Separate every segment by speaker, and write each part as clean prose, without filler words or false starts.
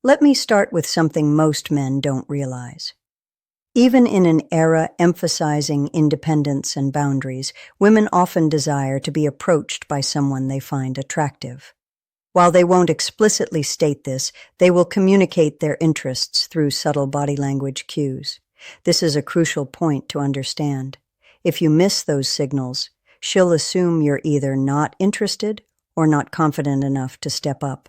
Speaker 1: Let me start with something most men don't realize. Even in an era emphasizing independence and boundaries, women often desire to be approached by someone they find attractive. While they won't explicitly state this, they will communicate their interests through subtle body language cues. This is a crucial point to understand. If you miss those signals, she'll assume you're either not interested or not confident enough to step up.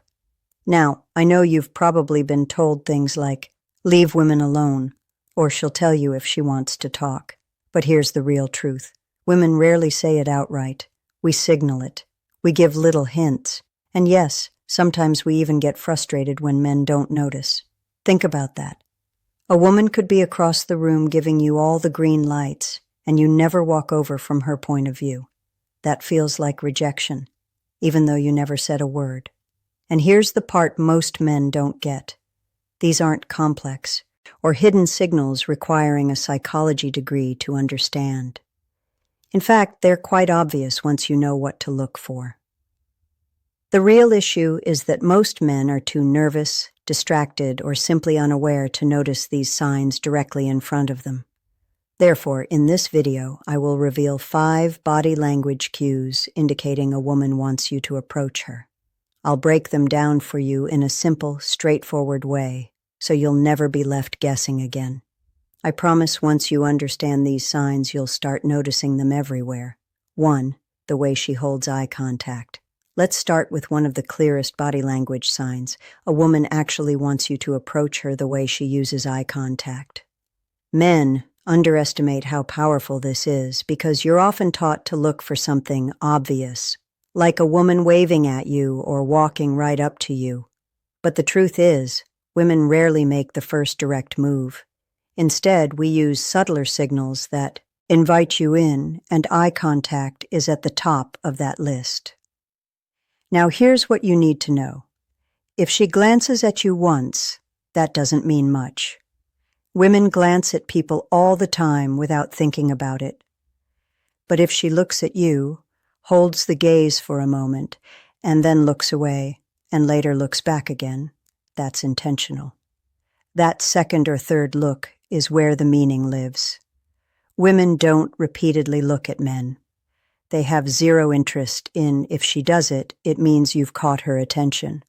Speaker 1: Now, I know you've probably been told things like, "Leave women alone," or she'll tell you if she wants to talk. But here's the real truth. Women rarely say it outright. We signal it. We give little hints. And yes, sometimes we even get frustrated when men don't notice. Think about that. A woman could be across the room giving you all the green lights, and you never walk over from her point of view. That feels like rejection, even though you never said a word. And here's the part most men don't get. These aren't complex or hidden signals requiring a psychology degree to understand. In fact, they're quite obvious once you know what to look for. The real issue is that most men are too nervous, distracted, or simply unaware to notice these signs directly in front of them. Therefore, in this video, I will reveal 5 body language cues indicating a woman wants you to approach her. I'll break them down for you in a simple, straightforward way, so you'll never be left guessing again. I promise once you understand these signs, you'll start noticing them everywhere. 1. The way she holds eye contact. Let's start with one of the clearest body language signs. A woman actually wants you to approach her the way she uses eye contact. Men underestimate how powerful this is because you're often taught to look for something obvious, like a woman waving at you or walking right up to you. But the truth is, women rarely make the first direct move. Instead, we use subtler signals that invite you in, and eye contact is at the top of that list. Now here's what you need to know. If she glances at you once, that doesn't mean much. Women glance at people all the time without thinking about it. But if she looks at you, holds the gaze for a moment, and then looks away, and later looks back again, that's intentional. That second or third look is where the meaning lives. Women don't repeatedly look at men. They have zero interest in if she does it, it means you've caught her attention.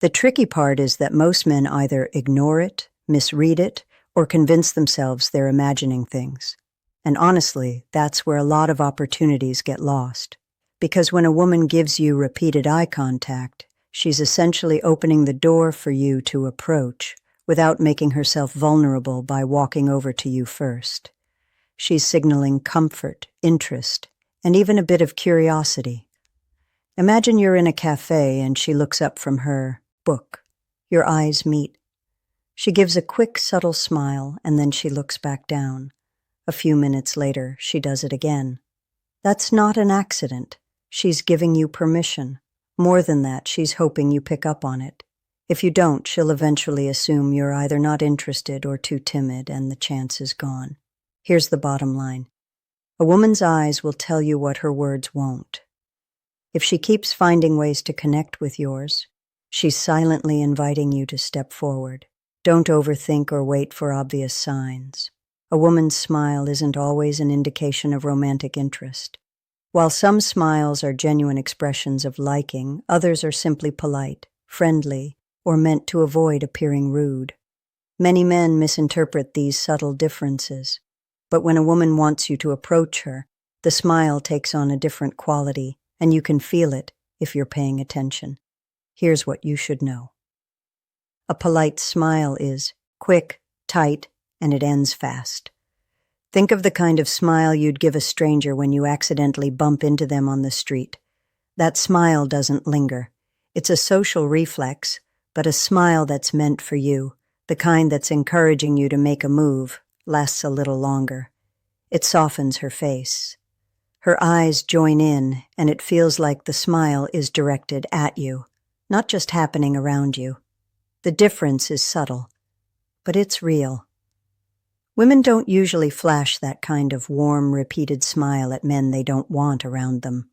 Speaker 1: The tricky part is that most men either ignore it, misread it, or convince themselves they're imagining things. And honestly, that's where a lot of opportunities get lost. Because when a woman gives you repeated eye contact, she's essentially opening the door for you to approach without making herself vulnerable by walking over to you first. She's signaling comfort, interest, and even a bit of curiosity. Imagine you're in a cafe and she looks up from her book. Your eyes meet. She gives a quick, subtle smile, and then she looks back down. A few minutes later, she does it again. That's not an accident. She's giving you permission. More than that, she's hoping you pick up on it. If you don't, she'll eventually assume you're either not interested or too timid, and the chance is gone. Here's the bottom line. A woman's eyes will tell you what her words won't. If she keeps finding ways to connect with yours, she's silently inviting you to step forward. Don't overthink or wait for obvious signs. A woman's smile isn't always an indication of romantic interest. While some smiles are genuine expressions of liking, others are simply polite, friendly, or meant to avoid appearing rude. Many men misinterpret these subtle differences, but when a woman wants you to approach her, the smile takes on a different quality, and you can feel it if you're paying attention. Here's what you should know. A polite smile is quick, tight, and it ends fast. Think of the kind of smile you'd give a stranger when you accidentally bump into them on the street. That smile doesn't linger. It's a social reflex, but a smile that's meant for you, the kind that's encouraging you to make a move, lasts a little longer. It softens her face. Her eyes join in, and it feels like the smile is directed at you, not just happening around you. The difference is subtle, but it's real. Women don't usually flash that kind of warm, repeated smile at men they don't want around them.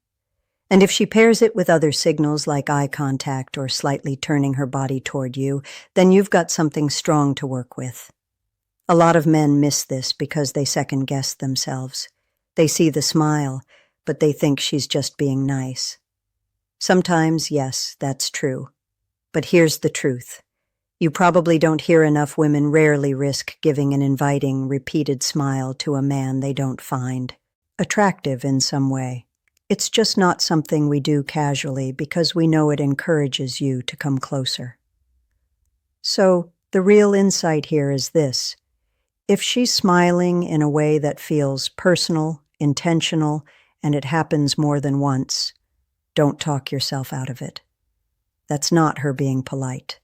Speaker 1: And if she pairs it with other signals like eye contact or slightly turning her body toward you, then you've got something strong to work with. A lot of men miss this because they second-guess themselves. They see the smile, but they think she's just being nice. Sometimes, yes, that's true. But here's the truth. You probably don't hear enough women rarely risk giving an inviting, repeated smile to a man they don't find attractive in some way. It's just not something we do casually because we know it encourages you to come closer. So, the real insight here is this. If she's smiling in a way that feels personal, intentional, and it happens more than once, don't talk yourself out of it. That's not her being polite.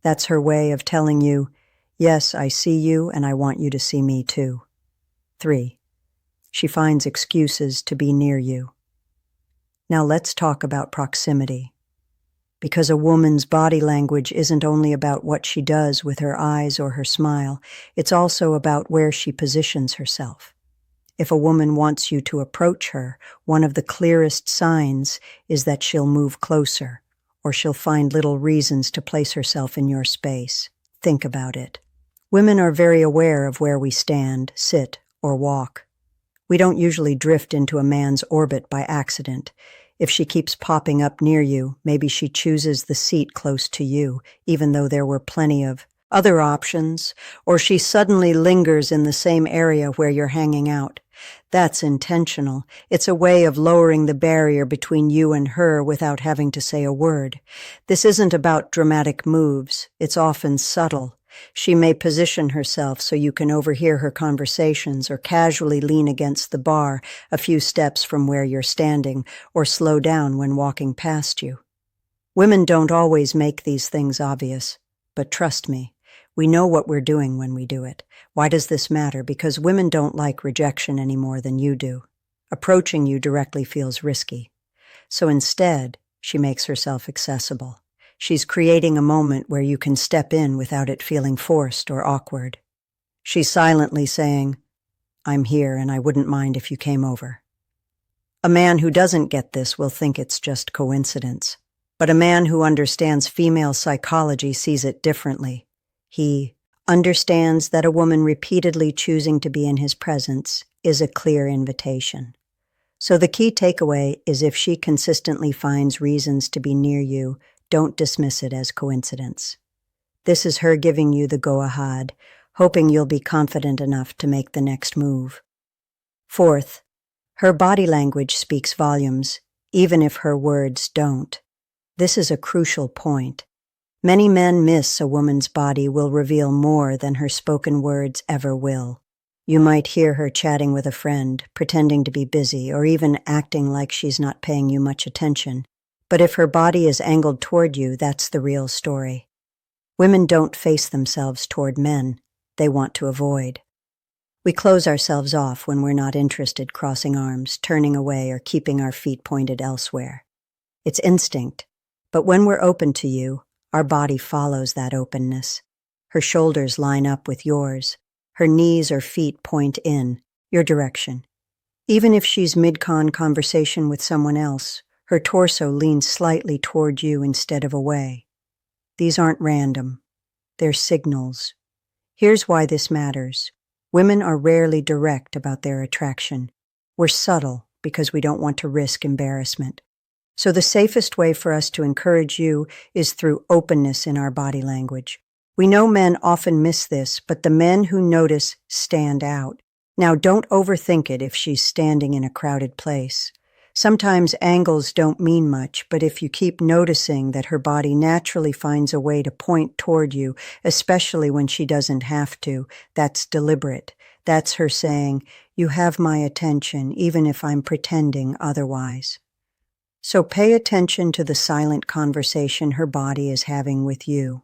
Speaker 1: That's her way of telling you, yes, I see you and I want you to see me too. 3. She finds excuses to be near you. Now let's talk about proximity. Because a woman's body language isn't only about what she does with her eyes or her smile, it's also about where she positions herself. If a woman wants you to approach her, one of the clearest signs is that she'll move closer, or she'll find little reasons to place herself in your space. Think about it. Women are very aware of where we stand, sit, or walk. We don't usually drift into a man's orbit by accident. If she keeps popping up near you, maybe she chooses the seat close to you, even though there were plenty of other options, or she suddenly lingers in the same area where you're hanging out. That's intentional. It's a way of lowering the barrier between you and her without having to say a word. This isn't about dramatic moves. It's often subtle. She may position herself so you can overhear her conversations or casually lean against the bar a few steps from where you're standing or slow down when walking past you. Women don't always make these things obvious, but trust me, we know what we're doing when we do it. Why does this matter? Because women don't like rejection any more than you do. Approaching you directly feels risky. So instead, she makes herself accessible. She's creating a moment where you can step in without it feeling forced or awkward. She's silently saying, I'm here and I wouldn't mind if you came over. A man who doesn't get this will think it's just coincidence. But a man who understands female psychology sees it differently. He understands that a woman repeatedly choosing to be in his presence is a clear invitation. So the key takeaway is if she consistently finds reasons to be near you, don't dismiss it as coincidence. This is her giving you the go-ahead, hoping you'll be confident enough to make the next move. 4th, her body language speaks volumes, even if her words don't. This is a crucial point. Many men miss a woman's body will reveal more than her spoken words ever will. You might hear her chatting with a friend, pretending to be busy, or even acting like she's not paying you much attention. But if her body is angled toward you, that's the real story. Women don't face themselves toward men they want to avoid. We close ourselves off when we're not interested, crossing arms, turning away, or keeping our feet pointed elsewhere. It's instinct, but when we're open to you, our body follows that openness. Her shoulders line up with yours. Her knees or feet point in, your direction. Even if she's mid-con conversation with someone else, her torso leans slightly toward you instead of away. These aren't random. They're signals. Here's why this matters. Women are rarely direct about their attraction. We're subtle because we don't want to risk embarrassment. So the safest way for us to encourage you is through openness in our body language. We know men often miss this, but the men who notice stand out. Now, don't overthink it if she's standing in a crowded place. Sometimes angles don't mean much, but if you keep noticing that her body naturally finds a way to point toward you, especially when she doesn't have to, that's deliberate. That's her saying, you have my attention, even if I'm pretending otherwise. So pay attention to the silent conversation her body is having with you.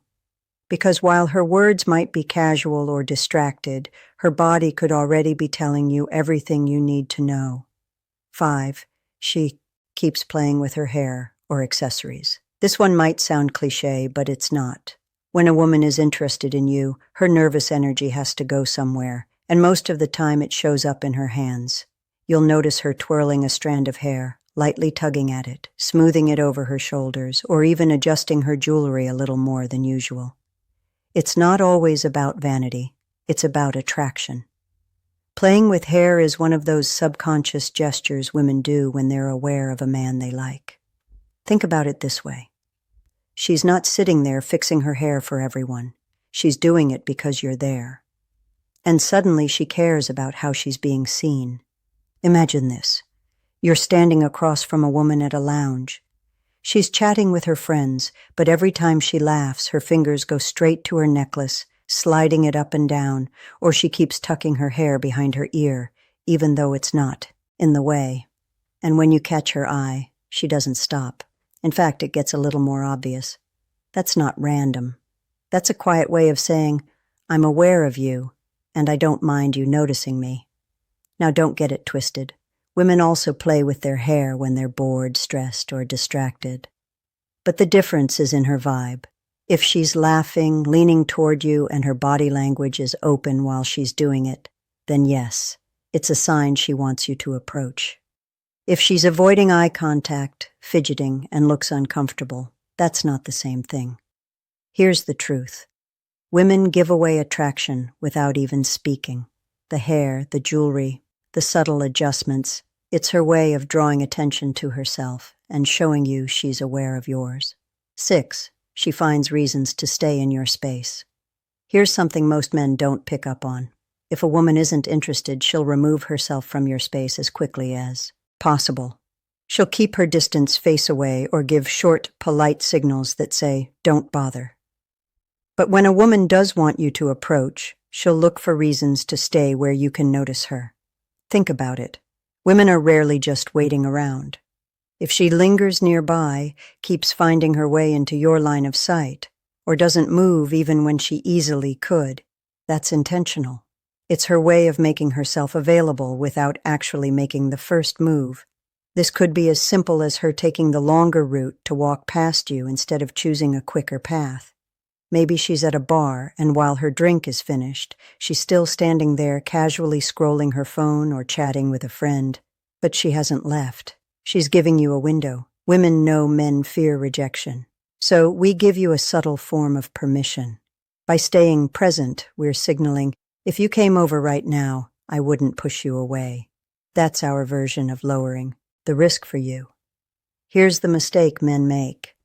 Speaker 1: Because while her words might be casual or distracted, her body could already be telling you everything you need to know. 5. She keeps playing with her hair or accessories. This one might sound cliché, but it's not. When a woman is interested in you, her nervous energy has to go somewhere, and most of the time it shows up in her hands. You'll notice her twirling a strand of hair, lightly tugging at it, smoothing it over her shoulders, or even adjusting her jewelry a little more than usual. It's not always about vanity, it's about attraction. Playing with hair is one of those subconscious gestures women do when they're aware of a man they like. Think about it this way. She's not sitting there fixing her hair for everyone. She's doing it because you're there. And suddenly she cares about how she's being seen. Imagine this. You're standing across from a woman at a lounge. She's chatting with her friends, but every time she laughs, her fingers go straight to her necklace, sliding it up and down, or she keeps tucking her hair behind her ear, even though it's not in the way. And when you catch her eye, she doesn't stop. In fact, it gets a little more obvious. That's not random. That's a quiet way of saying, I'm aware of you, and I don't mind you noticing me. Now don't get it twisted. Women also play with their hair when they're bored, stressed, or distracted. But the difference is in her vibe. If she's laughing, leaning toward you, and her body language is open while she's doing it, then yes, it's a sign she wants you to approach. If she's avoiding eye contact, fidgeting, and looks uncomfortable, that's not the same thing. Here's the truth. Women give away attraction without even speaking. The hair, the jewelry, the subtle adjustments, it's her way of drawing attention to herself and showing you she's aware of yours. 6. She finds reasons to stay in your space. Here's something most men don't pick up on. If a woman isn't interested, she'll remove herself from your space as quickly as possible. She'll keep her distance, face away, or give short, polite signals that say, don't bother. But when a woman does want you to approach, she'll look for reasons to stay where you can notice her. Think about it. Women are rarely just waiting around. If she lingers nearby, keeps finding her way into your line of sight, or doesn't move even when she easily could, that's intentional. It's her way of making herself available without actually making the first move. This could be as simple as her taking the longer route to walk past you instead of choosing a quicker path. Maybe she's at a bar, and while her drink is finished, she's still standing there casually scrolling her phone or chatting with a friend. But she hasn't left. She's giving you a window. Women know men fear rejection. So we give you a subtle form of permission. By staying present, we're signaling, if you came over right now, I wouldn't push you away. That's our version of lowering the risk for you. Here's the mistake men make.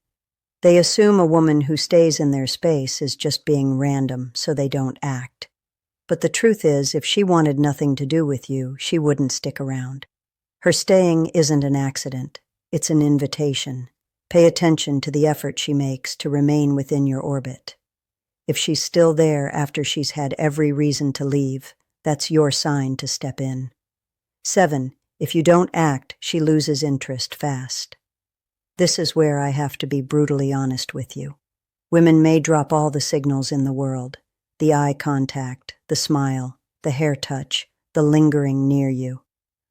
Speaker 1: They assume a woman who stays in their space is just being random, so they don't act. But the truth is, if she wanted nothing to do with you, she wouldn't stick around. Her staying isn't an accident. It's an invitation. Pay attention to the effort she makes to remain within your orbit. If she's still there after she's had every reason to leave, that's your sign to step in. 7. If you don't act, she loses interest fast. This is where I have to be brutally honest with you. Women may drop all the signals in the world, the eye contact, the smile, the hair touch, the lingering near you.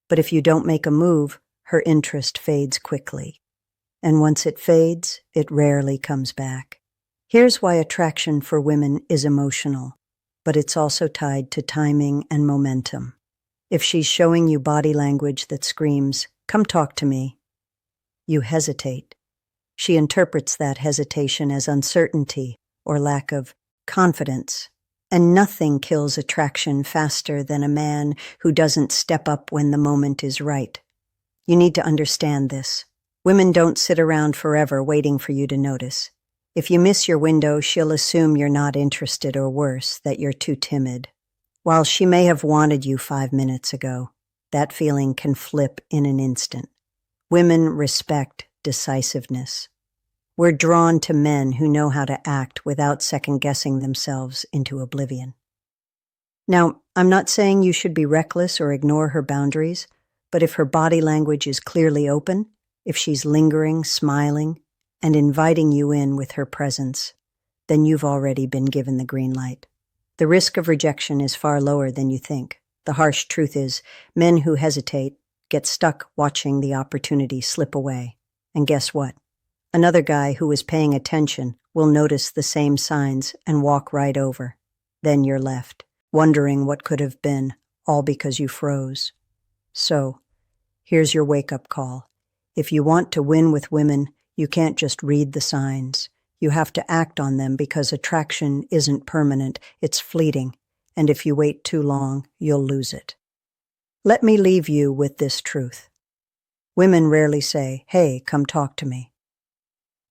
Speaker 1: But if you don't make a move, her interest fades quickly. And once it fades, it rarely comes back. Here's why attraction for women is emotional, but it's also tied to timing and momentum. If she's showing you body language that screams, "Come talk to me," you hesitate. She interprets that hesitation as uncertainty or lack of confidence. And nothing kills attraction faster than a man who doesn't step up when the moment is right. You need to understand this. Women don't sit around forever waiting for you to notice. If you miss your window, she'll assume you're not interested, or worse, that you're too timid. While she may have wanted you 5 minutes ago, that feeling can flip in an instant. Women respect decisiveness. We're drawn to men who know how to act without second-guessing themselves into oblivion. Now, I'm not saying you should be reckless or ignore her boundaries, but if her body language is clearly open, if she's lingering, smiling, and inviting you in with her presence, then you've already been given the green light. The risk of rejection is far lower than you think. The harsh truth is, men who hesitate get stuck watching the opportunity slip away. And guess what? Another guy who is paying attention will notice the same signs and walk right over. Then you're left, wondering what could have been, all because you froze. So, here's your wake-up call. If you want to win with women, you can't just read the signs. You have to act on them because attraction isn't permanent, it's fleeting, and if you wait too long, you'll lose it. Let me leave you with this truth. Women rarely say, "Hey, come talk to me."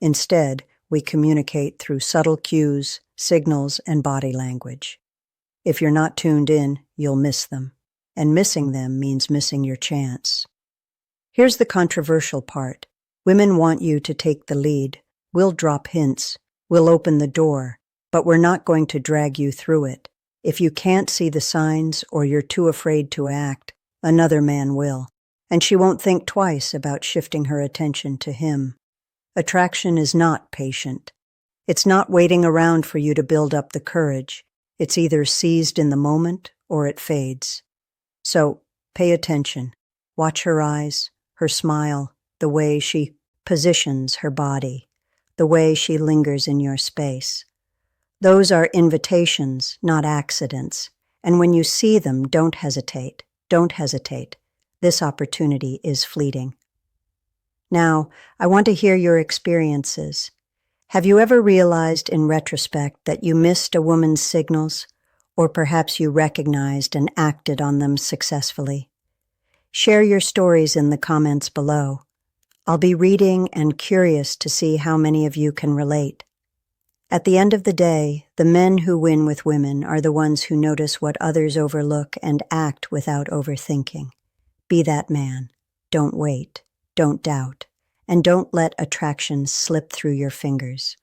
Speaker 1: Instead, we communicate through subtle cues, signals, and body language. If you're not tuned in, you'll miss them, and missing them means missing your chance. Here's the controversial part. Women want you to take the lead. We'll drop hints. We'll open the door, but we're not going to drag you through it. If you can't see the signs or you're too afraid to act, another man will, and she won't think twice about shifting her attention to him. Attraction is not patient. It's not waiting around for you to build up the courage. It's either seized in the moment or it fades. So, pay attention. Watch her eyes, her smile, the way she positions her body, the way she lingers in your space. Those are invitations, not accidents. And when you see them, don't hesitate. Don't hesitate. This opportunity is fleeting. Now, I want to hear your experiences. Have you ever realized in retrospect that you missed a woman's signals, or perhaps you recognized and acted on them successfully? Share your stories in the comments below. I'll be reading and curious to see how many of you can relate. At the end of the day, the men who win with women are the ones who notice what others overlook and act without overthinking. Be that man. Don't wait. Don't doubt. And don't let attraction slip through your fingers.